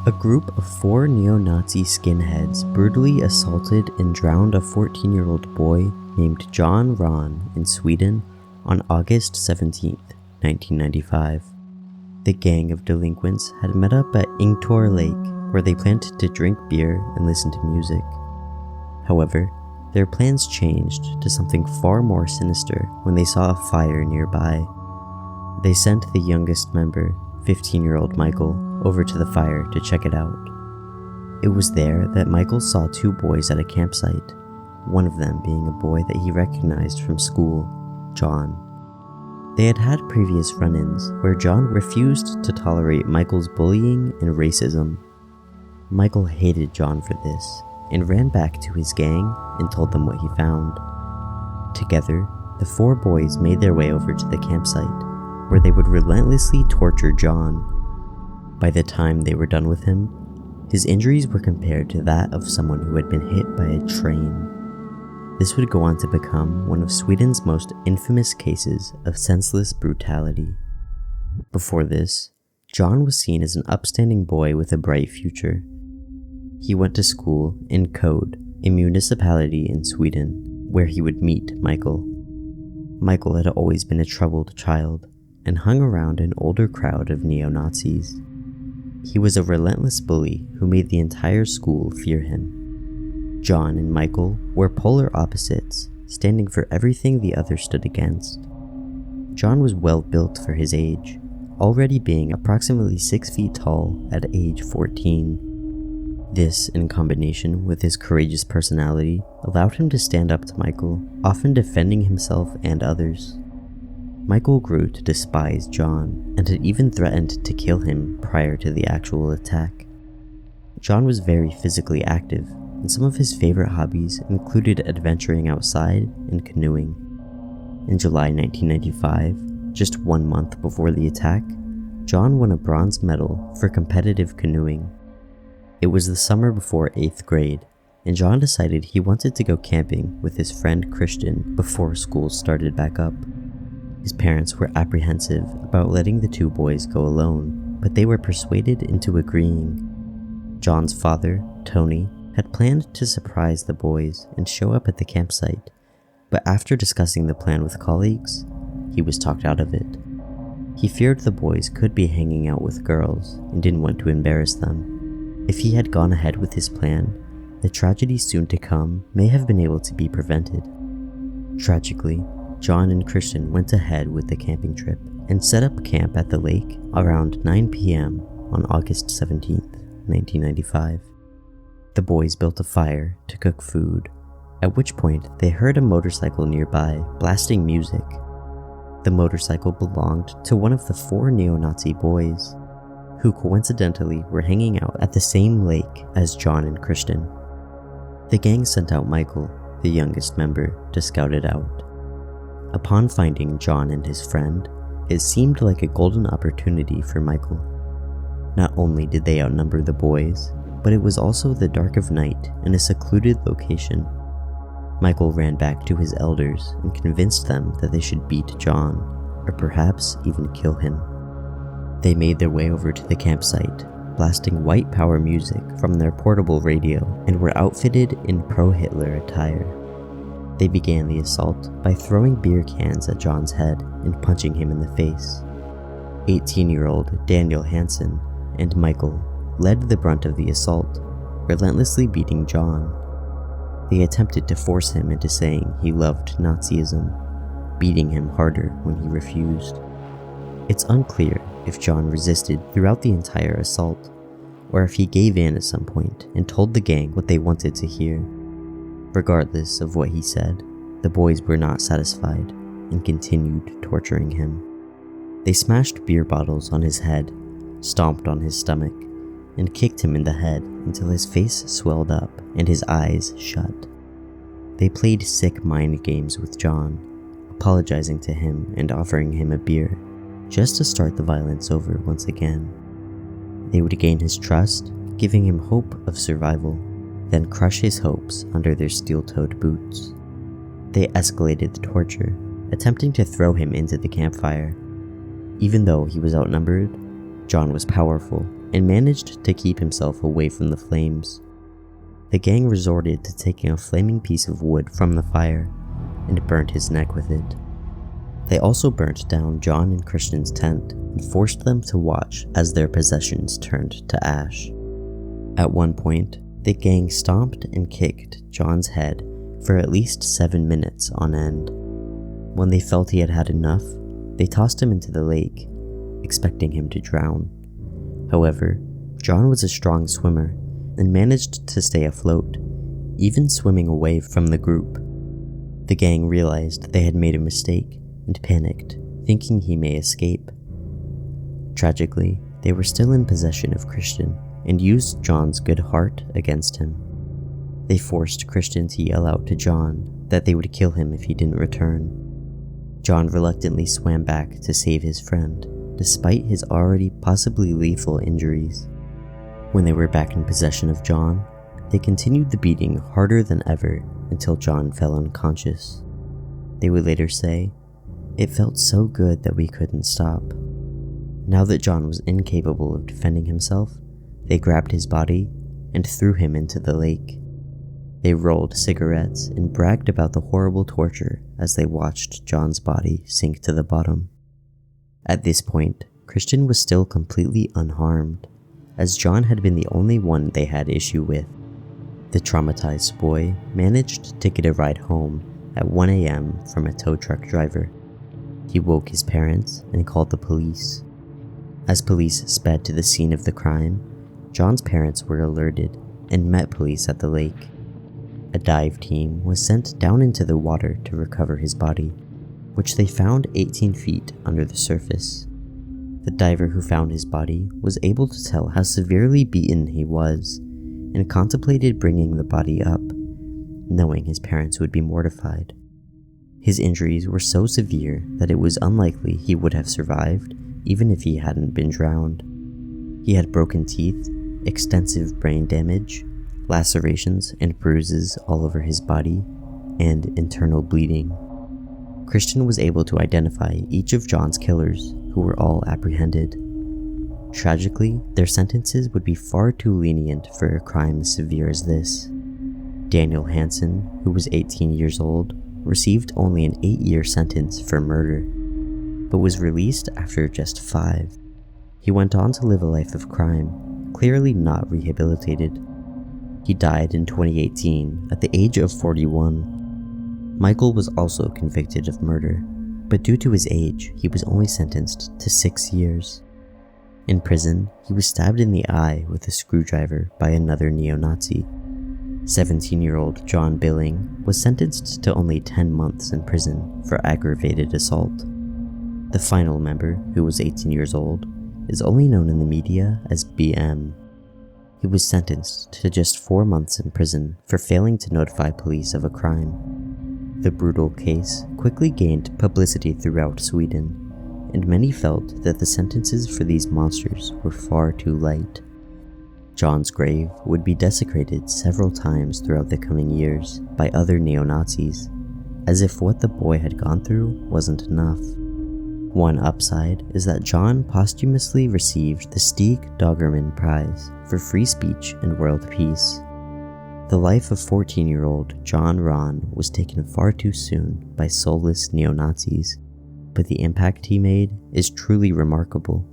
A group of 4 neo-Nazi skinheads brutally assaulted and drowned a 14-year-old boy named John Hron in Sweden on August 17, 1995. The gang of delinquents had met up at Ingtor Lake, where they planned to drink beer and listen to music. However, their plans changed to something far more sinister when they saw a fire nearby. They sent the youngest member, 15-year-old Michael, over to the fire to check it out. It was there that Michael saw 2 boys at a campsite, one of them being a boy that he recognized from school, John. They had had previous run-ins where John refused to tolerate Michael's bullying and racism. Michael hated John for this and ran back to his gang and told them what he found. Together, the 4 boys made their way over to the campsite, where they would relentlessly torture John. By the time they were done with him, his injuries were compared to that of someone who had been hit by a train. This would go on to become one of Sweden's most infamous cases of senseless brutality. Before this, John was seen as an upstanding boy with a bright future. He went to school in Code, a municipality in Sweden, where he would meet Michael. Michael had always been a troubled child and hung around an older crowd of neo-Nazis. He was a relentless bully who made the entire school fear him. John and Michael were polar opposites, standing for everything the other stood against. John was well built for his age, already being approximately 6 feet tall at age 14. This, in combination with his courageous personality, allowed him to stand up to Michael, often defending himself and others. Michael grew to despise John and had even threatened to kill him prior to the actual attack. John was very physically active, and some of his favorite hobbies included adventuring outside and canoeing. In July 1995, just 1 month before the attack, John won a bronze medal for competitive canoeing. It was the summer before 8th grade, and John decided he wanted to go camping with his friend Christian before school started back up. His parents were apprehensive about letting the 2 boys go alone, but they were persuaded into agreeing. John's father, Tony, had planned to surprise the boys and show up at the campsite, but after discussing the plan with colleagues, he was talked out of it. He feared the boys could be hanging out with girls and didn't want to embarrass them. If he had gone ahead with his plan, the tragedy soon to come may have been able to be prevented. Tragically, John and Christian went ahead with the camping trip and set up camp at the lake around 9 p.m. on August 17, 1995. The boys built a fire to cook food, at which point they heard a motorcycle nearby blasting music. The motorcycle belonged to one of the 4 neo-Nazi boys, who coincidentally were hanging out at the same lake as John and Christian. The gang sent out Michael, the youngest member, to scout it out. Upon finding John and his friend, it seemed like a golden opportunity for Michael. Not only did they outnumber the boys, but it was also the dark of night in a secluded location. Michael ran back to his elders and convinced them that they should beat John, or perhaps even kill him. They made their way over to the campsite, blasting white power music from their portable radio, and were outfitted in pro-Hitler attire. They began the assault by throwing beer cans at John's head and punching him in the face. 18-year-old Daniel Hansen and Michael led the brunt of the assault, relentlessly beating John. They attempted to force him into saying he loved Nazism, beating him harder when he refused. It's unclear if John resisted throughout the entire assault, or if he gave in at some point and told the gang what they wanted to hear. Regardless of what he said, the boys were not satisfied and continued torturing him. They smashed beer bottles on his head, stomped on his stomach, and kicked him in the head until his face swelled up and his eyes shut. They played sick mind games with John, apologizing to him and offering him a beer, just to start the violence over once again. They would gain his trust, giving him hope of survival, then crush his hopes under their steel-toed boots. They escalated the torture, attempting to throw him into the campfire. Even though he was outnumbered, John was powerful and managed to keep himself away from the flames. The gang resorted to taking a flaming piece of wood from the fire and burnt his neck with it. They also burnt down John and Christian's tent and forced them to watch as their possessions turned to ash. At one point, the gang stomped and kicked John's head for at least 7 minutes on end. When they felt he had had enough, they tossed him into the lake, expecting him to drown. However, John was a strong swimmer and managed to stay afloat, even swimming away from the group. The gang realized they had made a mistake and panicked, thinking he may escape. Tragically, they were still in possession of Christian and used John's good heart against him. They forced Christian to yell out to John that they would kill him if he didn't return. John reluctantly swam back to save his friend, despite his already possibly lethal injuries. When they were back in possession of John, they continued the beating harder than ever until John fell unconscious. They would later say, "It felt so good that we couldn't stop." Now that John was incapable of defending himself, they grabbed his body and threw him into the lake. They rolled cigarettes and bragged about the horrible torture as they watched John's body sink to the bottom. At this point, Christian was still completely unharmed, as John had been the only one they had issue with. The traumatized boy managed to get a ride home at 1 a.m. from a tow truck driver. He woke his parents and called the police. As police sped to the scene of the crime, John's parents were alerted and met police at the lake. A dive team was sent down into the water to recover his body, which they found 18 feet under the surface. The diver who found his body was able to tell how severely beaten he was and contemplated bringing the body up, knowing his parents would be mortified. His injuries were so severe that it was unlikely he would have survived even if he hadn't been drowned. He had broken teeth, extensive brain damage, lacerations and bruises all over his body, and internal bleeding. Christian was able to identify each of John's killers, who were all apprehended. Tragically, their sentences would be far too lenient for a crime as severe as this. Daniel Hansen, who was 18 years old, received only an 8-year sentence for murder, but was released after just 5. He went on to live a life of crime, clearly not rehabilitated. He died in 2018 at the age of 41. Michael was also convicted of murder, but due to his age, he was only sentenced to 6 years. In prison, he was stabbed in the eye with a screwdriver by another neo-Nazi. 17-year-old John Billing was sentenced to only 10 months in prison for aggravated assault. The final member, who was 18 years old, is only known in the media as BM. He was sentenced to just 4 months in prison for failing to notify police of a crime. The brutal case quickly gained publicity throughout Sweden, and many felt that the sentences for these monsters were far too light. John's grave would be desecrated several times throughout the coming years by other neo-Nazis, as if what the boy had gone through wasn't enough. One upside is that John posthumously received the Stig Dagerman Prize for free speech and world peace. The life of 14-year-old John Hron was taken far too soon by soulless neo-Nazis, but the impact he made is truly remarkable.